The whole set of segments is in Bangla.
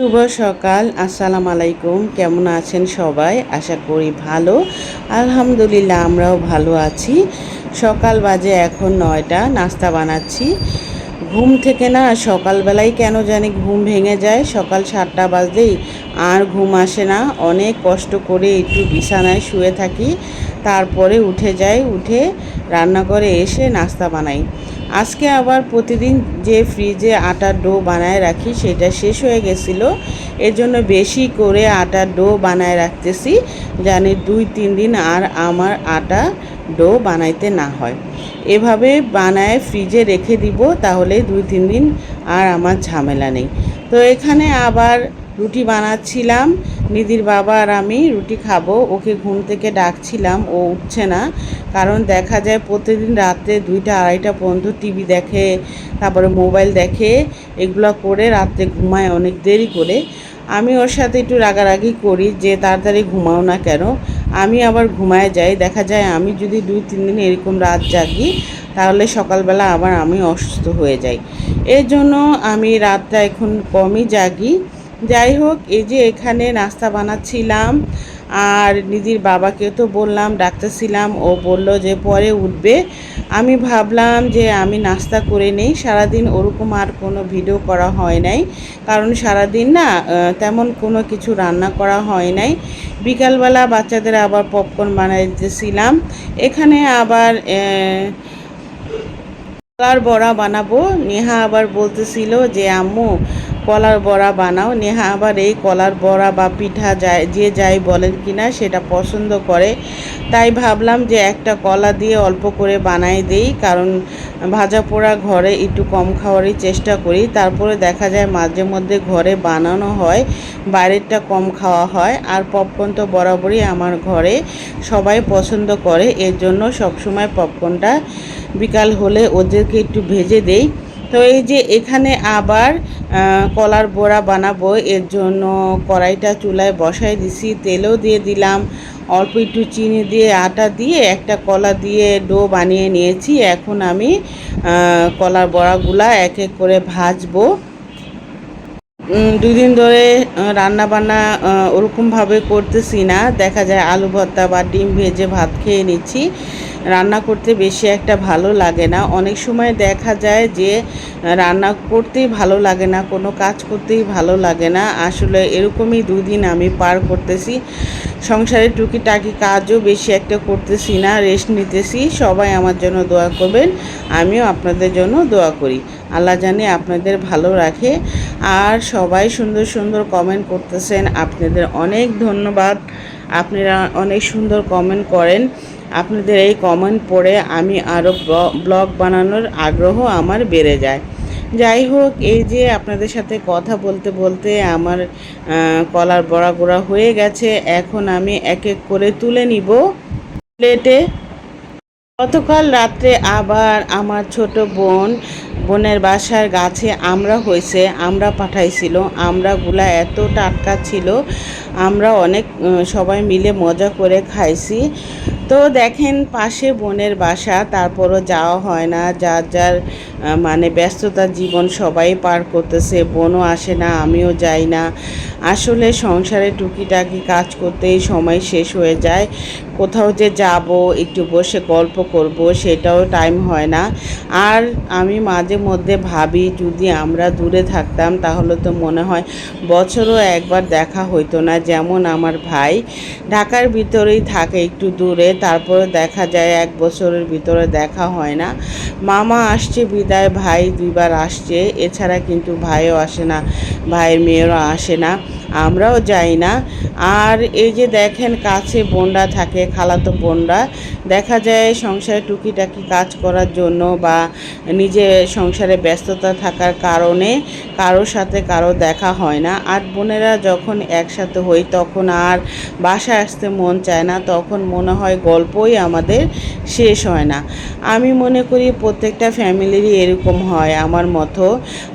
শুভ সকাল, আসসালামু আলাইকুম। কেমন আছেন সবাই? আশা করি ভালো। আলহামদুলিল্লাহ আমরাও ভালো আছি। সকাল বাজে এখন ৯টা, নাস্তা বানাচ্ছি। ঘুম থেকে না সকালবেলায় কেন জানি ঘুম ভেঙে যায়। সকাল ৭টা বাজলেই আর ঘুম আসে না। অনেক কষ্ট করে একটু বিছানায় শুয়ে থাকি, তারপরে উঠে যাই, উঠে রান্নাঘরে এসে নাস্তা বানাই। আজকে আবার প্রতিদিন যে ফ্রিজে আটার ডো বানায় রাখি সেটা শেষ হয়ে গেছিলো, এর জন্য বেশি করে আটার ডো বানায় রাখতেছি, জানি ২-৩ দিন আর আমার আটা ডো বানাইতে না হয়। এভাবে বানায় ফ্রিজে রেখে দিব, তাহলে ২-৩ দিন আর আমার ঝামেলা নেই। তো এখানে আবার রুটি বানাচ্ছিলাম। নিধির বাবা আর আমি রুটি খাবো। ওকে ঘুম থেকে ডাকছিলাম, ও উঠছে না। কারণ দেখা যায় প্রতিদিন রাত্রে ২টা-২.৫টা পর্যন্ত টিভি দেখে, তারপরে মোবাইল দেখে, এগুলো করে রাত্রে ঘুমায় অনেক দেরি করে। আমি ওর সাথে একটু রাগারাগি করি যে তাড়াতাড়ি ঘুমাও না কেন। আমি আবার ঘুমায় যাই। দেখা যায় আমি যদি ২-৩ দিন এরকম রাত জাগি, তাহলে সকালবেলা আবার আমি অসুস্থ হয়ে যাই। এর জন্য আমি রাতটা এখন কমই জাগি। যাই হোক, এই যে এখানে নাস্তা বানাচ্ছিলাম, আর নিধির বাবাকে তো বললাম, ডাকতেছিলাম, ও বলল যে পরে উঠবে। আমি ভাবলাম যে আমি নাস্তা করে নেই। সারাদিন ওরকম আর কোনো ভিডিও করা হয় নাই, কারণ সারাদিন না তেমন কোনো কিছু রান্না করা হয় নাই। বিকালবেলা বাচ্চাদের আবার পপকর্ন বানাই দিতেছিলাম। এখানে আবার কলার বড়া বানাবো। নেহা আবার বলতেছিল যে আম্মু কলার বড়া বানাও। নেহা আবার এই কলার বড়া বা পিঠা যে যাই বলেন কিনা সেটা পছন্দ করে। তাই ভাবলাম যে একটা কলা দিয়ে অল্প করে বানাই দেই, কারণ ভাজা পোড়া ঘরে একটু কম খাওয়ারই চেষ্টা করি। তারপরে দেখা যায় মাঝে মধ্যে ঘরে বানানো হয়, বাইরেরটা কম খাওয়া হয়। আর পপকর্ন তো বরাবরই আমার ঘরে সবাই পছন্দ করে, এর জন্য সবসময় পপকর্নটা বিকাল হলে ওদেরকে একটু ভেজে দেই। তো এই যে এখানে আবার কলার বড়া বানাবো, এর জন্য কড়াইটা চুলায় বসাই দিছি, তেলও দিয়ে দিলাম, অল্প একটু চিনি দিয়ে আটা দিয়ে একটা কলা দিয়ে ডো বানিয়ে নিয়েছি। এখন আমি কলার বড়াগুলা এক এক করে ভাজবো। ২ দিন ধরে রান্নাবান্না ওরকমভাবে করতেছি না। দেখা যায় আলু ভর্তা বা ডিম ভেজে ভাত খেয়ে নিচ্ছি। রান্না করতে বেশি একটা ভালো লাগে না। অনেক সময় দেখা যায় যে রান্না করতেই ভালো লাগে না, কোনো কাজ করতেই ভালো লাগে না। আসলে এরকমই ২ দিন আমি পার করতেছি। সংসারের টুকিটাকি কাজও বেশি একটা করতেছি না, রেস্ট নিতেছি। সবাই আমার জন্য দোয়া করবেন, আমিও আপনাদের জন্য দোয়া করি। আল্লাহ জানে আপনাদের ভালো রাখে। আর সবাই সুন্দর সুন্দর কমেন্ট করতেছেন, আপনাদের অনেক ধন্যবাদ। আপনারা অনেক সুন্দর কমেন্ট করেন। আপনাদের এই কমেন্ট পড়ে আমি আরও ব্লগ বানানোর আগ্রহ আমার বেড়ে যায়। যাই হোক, এই যে আপনাদের সাথে কথা বলতে বলতে আমার কলার বড়া হয়ে গেছে। এখন আমি এক এক করে তুলে নিব প্লেটে। গতকাল রাত্রে আবার আমার ছোট বোনের বাসার গাছে আমড়া হয়েছে, আমড়া পাঠাইছিল। আমড়াগুলা এত টাটকা ছিল, আমরা অনেক সবাই মিলে মজা করে খাইছি। তো দেখেন, পাশে বোনের বাসা, তারপরও যাওয়া হয় না। যার যার মানে ব্যস্ততার জীবন সবাই পার করতেছে, বোনও আসে না, আমিও যাই না। আসলে সংসারে টুকিটাকি কাজ করতেই সময় শেষ হয়ে যায়। কোথাও যে যাব, একটু বসে গল্প করব, সেটাও টাইম হয় না। আর আমি মাঝে মধ্যে ভাবি, যদি আমরা দূরে থাকতাম তাহলে তো মনে হয় বছরও একবার দেখা হইতো না। যেমন আমার ভাই ঢাকার ভিতরেই থাকে, একটু দূরে, তারপরে দেখা যায় ১ বছরের ভিতরে দেখা হয় না। মামা আসছে বিদায় ভাই ২ বার আসছে, এছাড়া কিন্তু ভাইও আসে না, ভাইয়ের মেয়েরও আসে না, আমরাও যাই না। আর এই যে দেখেন, কাছে বোনরা থাকে, খালাতো বোনরা, দেখা যায় সংসারে টুকিটাকি কাজ করার জন্য বা নিজে সংসারে ব্যস্ততা থাকার কারণে কারোর সাথে কারো দেখা হয় না। আর বোনেরা যখন একসাথে হই তখন আর বাসায় আসতে মন চায় না, তখন মনে হয় গল্পই আমাদের শেষ হয় না। আমি মনে করি প্রত্যেকটা ফ্যামিলিরই এরকম হয় আমার মতো।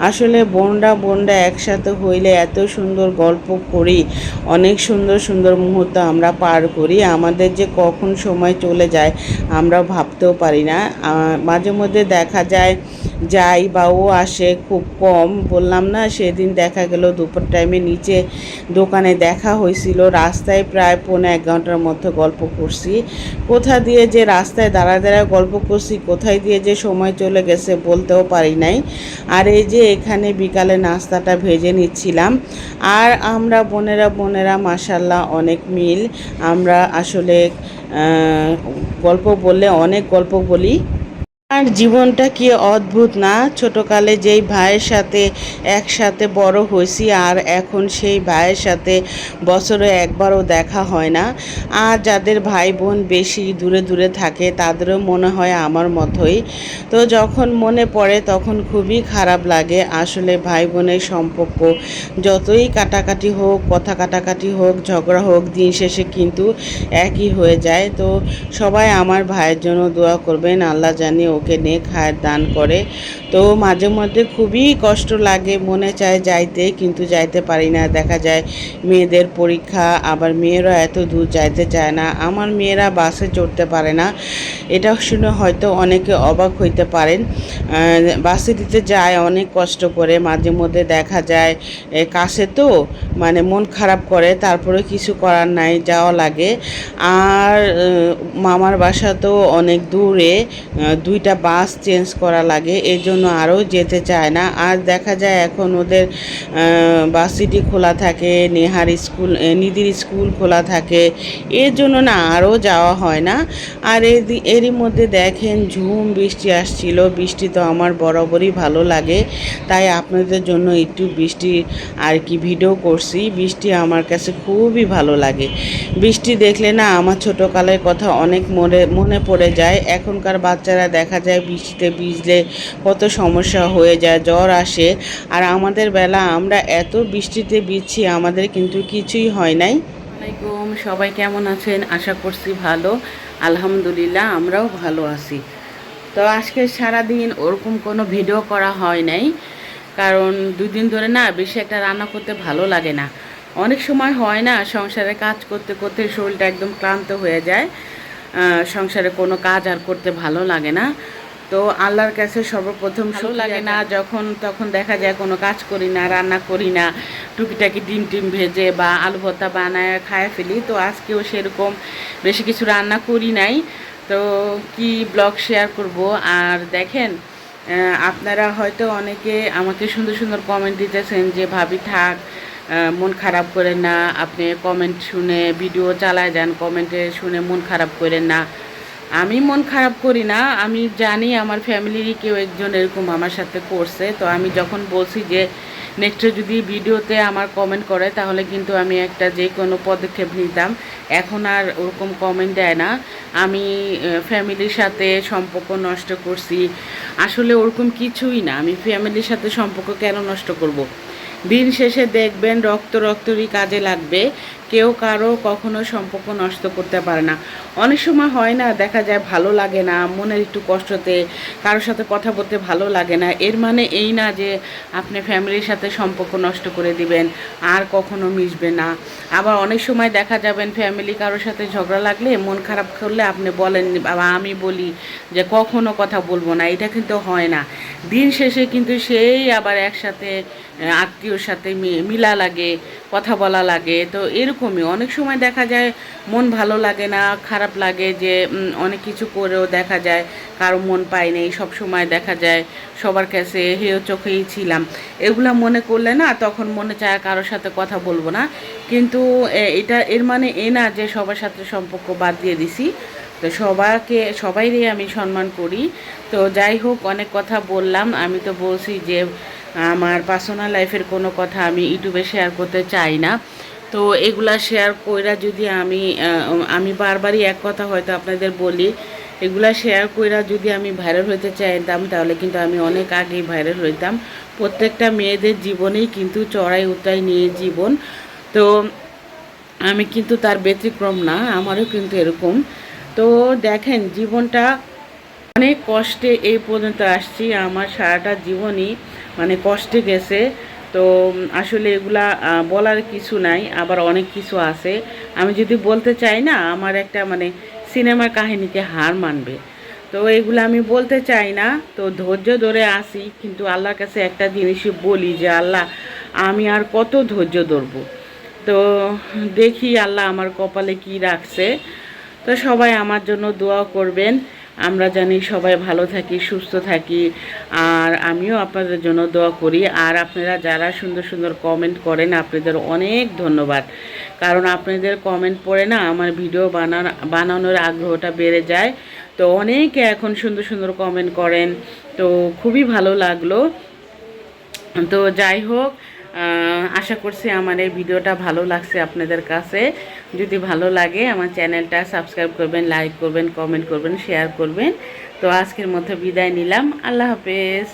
আসলে বোনরা একসাথে হইলে এত সুন্দর গল্প করি, অনেক সুন্দর সুন্দর মুহূর্ত আমরা পার করি। আমাদের যে কখন সময় চলে যায় আমরা ভাবতেও পারি না। মাঝে মধ্যে দেখা যায় যাই বা ও আসে খুব কম। বললাম না সেদিন দেখা গেল দুপুর টাইমে নিচে দোকানে দেখা হয়েছিল, রাস্তায় প্রায় 1.5 ঘন্টার মধ্যে গল্প করছি। কোথা দিয়ে যে রাস্তায় দাঁড়ায় দাঁড়ায় গল্প করছি, কোথায় দিয়ে যে সময় চলে গেছে বলতেও পারি নাই। আর এই যে এখানে বিকালে নাস্তাটা ভেজে নিচ্ছিলাম। আর আমরা বোনেরা মাশাল্লাহ অনেক মিল। আমরা আসলে গল্প বললে অনেক গল্প বলি। আর জীবনটা কি অদ্ভুত না, ছোটকালে যেই ভাইয়ের সাথে একসাথে বড় হয়েছি আর এখন সেই ভাইয়ের সাথে বছরে একবারও দেখা হয় না। আর যাদের ভাই বোন বেশি দূরে দূরে থাকে তাদেরও মনে হয় আমার মতোই। তো যখন মনে পড়ে তখন খুবই খারাপ লাগে। আসলে ভাই বোনের সম্পর্ক যতই কাটাকাটি হোক, কথা কাটাকাটি হোক, ঝগড়া হোক, দিন শেষে কিন্তু একই হয়ে যায়। তো সবাই আমার ভাইয়ের জন্য দোয়া করবেন, আল্লাহ জানি ওকে নেক হায়াত দান করে। তো মাঝে মধ্যে খুবই কষ্ট লাগে, মনে চায় যাইতে কিন্তু যাইতে পারি না। দেখা যায় মেয়েদের পরীক্ষা, আবার মেয়েরা এত দূর যাইতে চায় না। আমার মেয়েরা বাসে চড়তে পারে না, এটা শুনে হয়তো অনেকে অবাক হইতে পারেন। বাসে দিতে যায় অনেক কষ্ট করে, মাঝে মধ্যে দেখা যায় কাছে তো মানে মন খারাপ করে, তারপরে কিছু করার নাই, যাওয়া লাগে। আর মামার বাসা তো অনেক দূরে, 2টা বাস চেঞ্জ করা লাগে, এই জন্য আরও যেতে চায় না। আর দেখা যায় এখন ওদের ভার্সিটি খোলা থাকে, নিধির স্কুল খোলা থাকে, এর জন্য না আরও যাওয়া হয় না। আর এরই মধ্যে দেখেন ঝুম বৃষ্টি আসছিল। বৃষ্টি তো আমার বরাবরই ভালো লাগে, তাই আপনাদের জন্য একটু বৃষ্টি আর কি ভিডিও করছি। বৃষ্টি আমার কাছে খুবই ভালো লাগে। বৃষ্টি দেখলে না আমার ছোটোকালের কথা অনেক মনে পড়ে যায়। এখনকার বাচ্চারা দেখা যায় বৃষ্টিতে ভিজলে কত সমস্যা হয়ে যায়, জ্বর আসে। আর আমাদের বেলা আমরা এত বৃষ্টিতে ভিজছি, আমাদের কিন্তু কিছুই হয় নাই। আসসালামাইকুম, সবাই কেমন আছেন? আশা করছি ভালো। আলহামদুলিল্লাহ আমরাও ভালো আছি। তো আজকে সারাদিন ওরকম কোনো ভিডিও করা হয় নাই, কারণ 2 দিন ধরে না বেশি একটা রান্না করতে ভালো লাগে না। অনেক সময় হয় না, সংসারে কাজ করতে করতে শরীরটা একদম ক্লান্ত হয়ে যায়, সংসারে কোনো কাজ আর করতে ভালো লাগে না। তো আল্লাহর কাছে সর্বপ্রথম ভালো লাগে না যখন তখন দেখা যায় কোনো কাজ করি না, রান্না করি না, টুকিটাকি ডিম ভেজে বা আলু ভর্তা বানায় খায় ফেলি। তো আজকেও সেরকম বেশি কিছু রান্না করি নাই। তো কি ব্লগ শেয়ার করব। আর দেখেন, আপনারা হয়তো অনেকে আমাকে সুন্দর সুন্দর কমেন্ট দিতেছেন যে ভাবি থাক, মন খারাপ করেন না, আপনি কমেন্ট শুনে ভিডিও চালায় যান, কমেন্টে শুনে মন খারাপ করেন না। আমি মন খারাপ করি না, আমি জানি আমার ফ্যামিলিরই কেউ একজন এরকম আমার সাথে করছে। তো আমি যখন বলছি যে নেক্সটে যদি ভিডিওতে আমার কমেন্ট করে তাহলে কিন্তু আমি একটা যে কোনো পদক্ষেপ নিতাম, এখন আর ওরকম কমেন্ট দেয় না। আমি ফ্যামিলির সাথে সম্পর্ক নষ্ট করছি, আসলে ওরকম কিছুই না। আমি ফ্যামিলির সাথে সম্পর্ক কেন নষ্ট করব? দিন শেষে দেখবেন রক্তরই কাজে লাগবে, কেউ কারো কখনো সম্পর্ক নষ্ট করতে পারে না। অনেক সময় হয় না, দেখা যায় ভালো লাগে না, মনের একটু কষ্টতে কারোর সাথে কথা বলতে ভালো লাগে না, এর মানে এই না যে আপনি ফ্যামিলির সাথে সম্পর্ক নষ্ট করে দিবেন, আর কখনো মিশবে না। আবার অনেক সময় দেখা যাবেন ফ্যামিলি কারোর সাথে ঝগড়া লাগলে, মন খারাপ করলে আপনি বলেন বা আমি বলি যে কখনো কথা বলবো না, এটা কিন্তু হয় না। দিন শেষে কিন্তু সেই আবার একসাথে আত্মীয়র সাথে মিলা লাগে, কথা বলা লাগে। তো এরকমই অনেক সময় দেখা যায় মন ভালো লাগে না, খারাপ লাগে যে অনেক কিছু করেও দেখা যায় কারো মন পাই নেই, সব সময় দেখা যায় সবার কাছে হেয় চোখেই ছিলাম, এগুলা মনে করলে না তখন মনে চায় কারোর সাথে কথা বলবো না। কিন্তু এর মানে এ না যে সবার সাথে সম্পর্ক বাদ দিয়ে দিছি। তো সবাইরই আমি সম্মান করি। তো যাই হোক, অনেক কথা বললাম। আমি তো বলছি যে আমার পার্সোনাল লাইফের কোনো কথা আমি ইউটিউবে শেয়ার করতে চাই না। তো এগুলা শেয়ার কইরা যদি আমি বারবারই এক কথা হয়তো আপনাদের বলি, এগুলা শেয়ার কইরা যদি আমি ভাইরাল হইতে চাইতাম তাহলে কিন্তু আমি অনেক আগেই ভাইরাল হইতাম। প্রত্যেকটা মেয়েদের জীবনেই কিন্তু চড়াই উতরাই নিয়ে জীবন। তো আমি কিন্তু তার ব্যতিক্রম না, আমারও কিন্তু এরকম। তো দেখেন জীবনটা অনেক কষ্টে এই পর্যন্ত আসছি, আমার সারাটা জীবনই মানে কষ্টে গেছে। তো আসলে এগুলা বলার কিছু নাই, আবার অনেক কিছু আছে। আমি যদি বলতে চাই না, আমার একটা মানে সিনেমার কাহিনীকে হার মানবে। তো তো এগুলো আমি বলতে চাই না, তো ধৈর্য ধরে আসি, কিন্তু আল্লাহর কাছে একটা জিনিসই বলি যে আল্লাহ আমি আর কত ধৈর্য ধরবো। তো দেখি আল্লাহ আমার কপালে কি রাখছে। তো সবাই আমার জন্য দোয়া করবেন, আমরা জানি সবাই ভালো থাকি, সুস্থ থাকি। আর আমিও আপনাদের জন্য দোয়া করি। আর আপনারা যারা সুন্দর সুন্দর কমেন্ট করেন, আপনাদের অনেক ধন্যবাদ। কারণ আপনাদের কমেন্ট পড়ে না আমার ভিডিও বানানোর আগ্রহটা বেড়ে যায়। তো অনেকে এখন সুন্দর সুন্দর কমেন্ট করেন, তো খুবই ভালো লাগলো। তো যাই হোক, আশা করছি আমার এই ভিডিওটা ভালো লাগছে আপনাদের কাছে। যদি ভালো লাগে আমার চ্যানেলটা সাবস্ক্রাইব করবেন, লাইক করবেন, কমেন্ট করবেন, শেয়ার করবেন। তো আজকের মতো বিদায় নিলাম, আল্লাহ হাফেজ।